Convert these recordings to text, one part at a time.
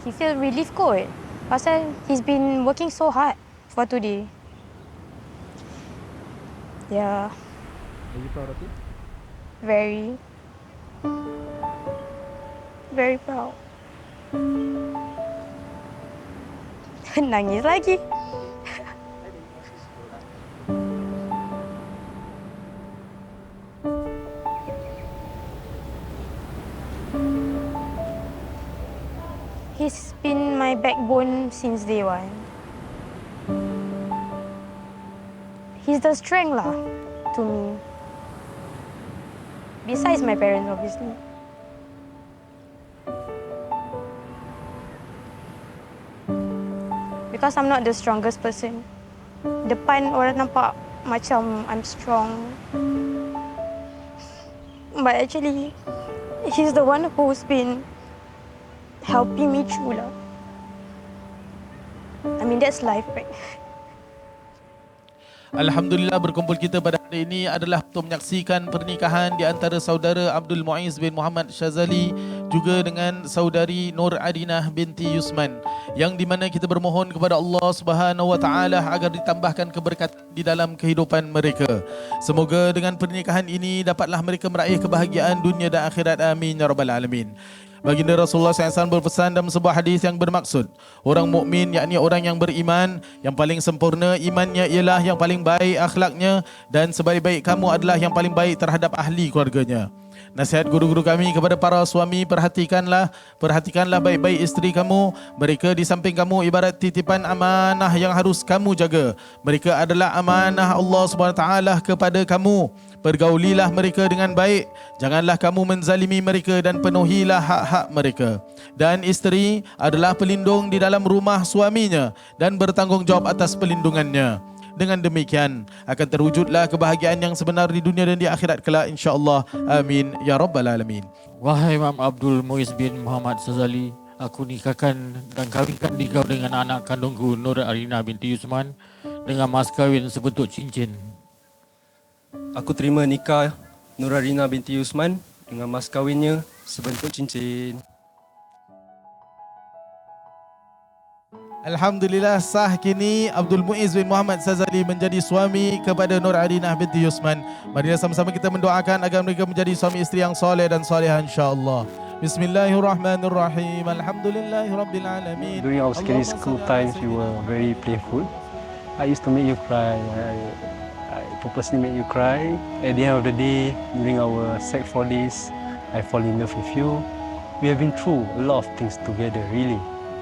he feel relief kot. Pasal he's been working so hard for today. Yeah. Are you proud of it? Very. Very proud. Nangis lagi. He's been my backbone since day one. He's the strength lah to me. Besides my parents, obviously. Because I'm not the strongest person. Depan orang nampak macam I'm strong. But actually, he's the one who's been helping me through lah. I mean, that's life, right? Alhamdulillah, berkumpul kita pada hari ini adalah untuk menyaksikan pernikahan di antara saudara Abdul Muiz bin Muhammad Syazali juga dengan saudari Nur Adinah binti Yusman, yang di mana kita bermohon kepada Allah Subhanahu wa taala agar ditambahkan keberkatan di dalam kehidupan mereka. Semoga dengan pernikahan ini dapatlah mereka meraih kebahagiaan dunia dan akhirat. Amin ya rabbal alamin. Baginda Rasulullah SAW berpesan dalam sebuah hadis yang bermaksud, orang mukmin yakni orang yang beriman, yang paling sempurna imannya ialah yang paling baik akhlaknya, dan sebaik-baik kamu adalah yang paling baik terhadap ahli keluarganya. Nasihat guru-guru kami kepada para suami, perhatikanlah baik-baik isteri kamu. Mereka di samping kamu ibarat titipan amanah yang harus kamu jaga. Mereka adalah amanah Allah SWT kepada kamu. Pergaulilah mereka dengan baik, janganlah kamu menzalimi mereka, dan penuhilah hak-hak mereka. Dan isteri adalah pelindung di dalam rumah suaminya dan bertanggungjawab atas pelindungannya. Dengan demikian akan terwujudlah kebahagiaan yang sebenar di dunia dan di akhirat kelak, insya-Allah. Amin ya rabbal alamin. Wahai Imam Abdul Muiz bin Muhammad Syazali, aku nikahkan dan kawinkan dikau dengan anak kandungku Nur Arina binti Yusman dengan mas kawin sebentuk cincin. Aku terima nikah Nur Arina binti Yusman dengan mas kawinnya sebentuk cincin. Alhamdulillah, sah kini Abdul Muiz bin Muhammad Syazali menjadi suami kepada Nur Adinah binti Yusman. Mari sama-sama kita mendoakan agar mereka menjadi suami isteri yang soleh dan solehah, insya-Allah. Bismillahirrahmanirrahim. Alhamdulillahirabbil alamin. During our secondary school times, you were very playful. I used to make you cry. I purposely make you cry. At the end of the day, during our Sec 4 days, I fall in love with you. We have been through a lot of things together, really.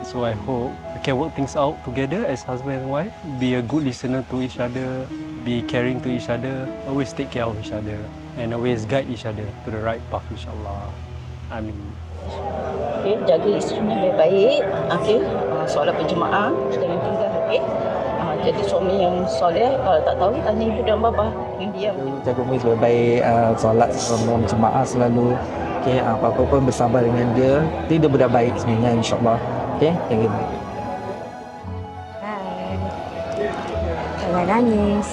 So I hope we can work things out together as husband and wife. Be a good listener to each other, be caring to each other, always take care of each other, and always guide each other to the right path, insyaAllah. Amin. Okay, jaga isterinya baik-baik. Okay, solat berjemaah, jangan tinggal. Okay, jadi suami yang soleh. Kalau tak tahu, tanya ibu dan bapa. Yang diam. Jaga Muiz baik-baik, solat berjemaah selalu. Okay, apa-apa pun bersabar dengan dia. Dia budak baik sebenarnya, insyaAllah. Okay, jaga baik. Hai. Jangan nangis.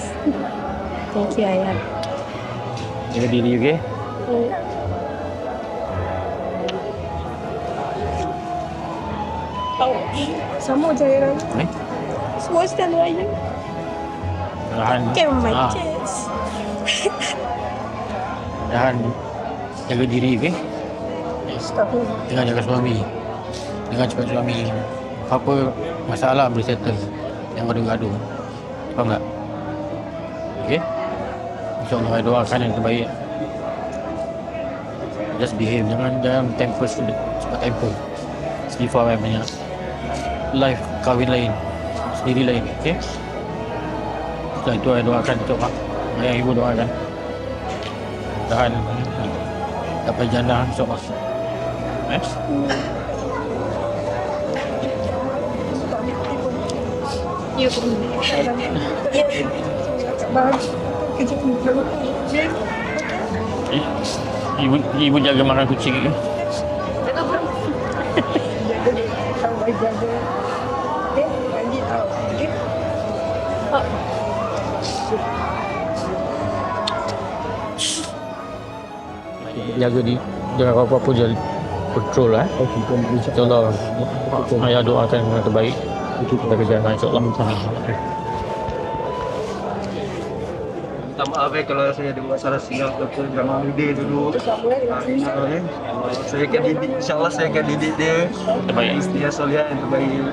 Thank you, Ayah. Jaga diri, okay? Sama je Ayah. Semua selalu Ayah. Tahan. Get on my chest. Tahan. Jaga diri, okay? Astagfirullah. Dengan jaga suami. Dengan cepat suami. Apa masalah boleh settle. Yang gaduh-gaduh. Faham tak? Okay? InsyaAllah saya doakan yang terbaik. Just behave. Jangan temper cepat temper. Istighfar banyak. Life kahwin lain. Sendiri lain. Okay? Setelah itu saya doakan insyaAllah. Ayah ibu doakan. Tahan. Dapat jannah insyaAllah. Ya, Ibu jaga makan kucing ke? Jaga apa-apa je. control InsyaAllah ayah doakan yang terbaik. Kita kerja insyaAllah. Minta maaf kalau saya ada buat salah silap ataupun jangan muda dulu. Saya akan didik, insyaAllah saya akan didik dia Terbaik. isteri yang soleh yang terbaik.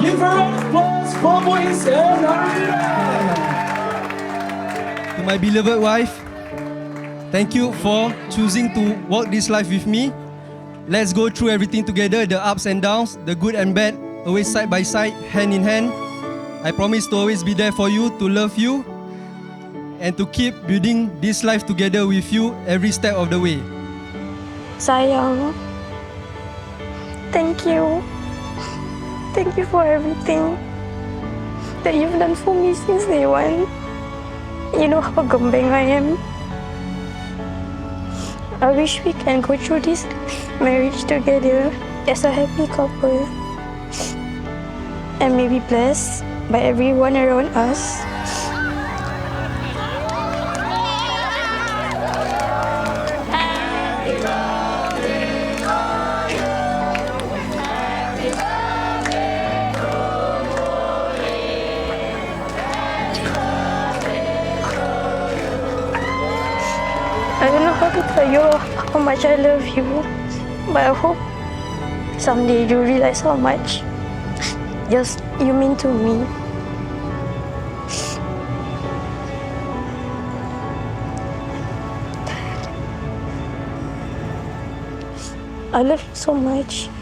Give her a applause for Muiz and Arina. To my beloved wife, thank you for choosing to walk this life with me. Let's go through everything together, the ups and downs, the good and bad, always side by side, hand in hand. I promise to always be there for you, to love you, and to keep building this life together with you every step of the way. Sayang, thank you. Thank you for everything that you've done for me since day one. You know how gembeng I am. I wish we can go through this marriage together as a happy couple and may be blessed by everyone around us. I don't know how to tell you how much I love you, but I hope someday you realize how much just you mean to me. I love you so much.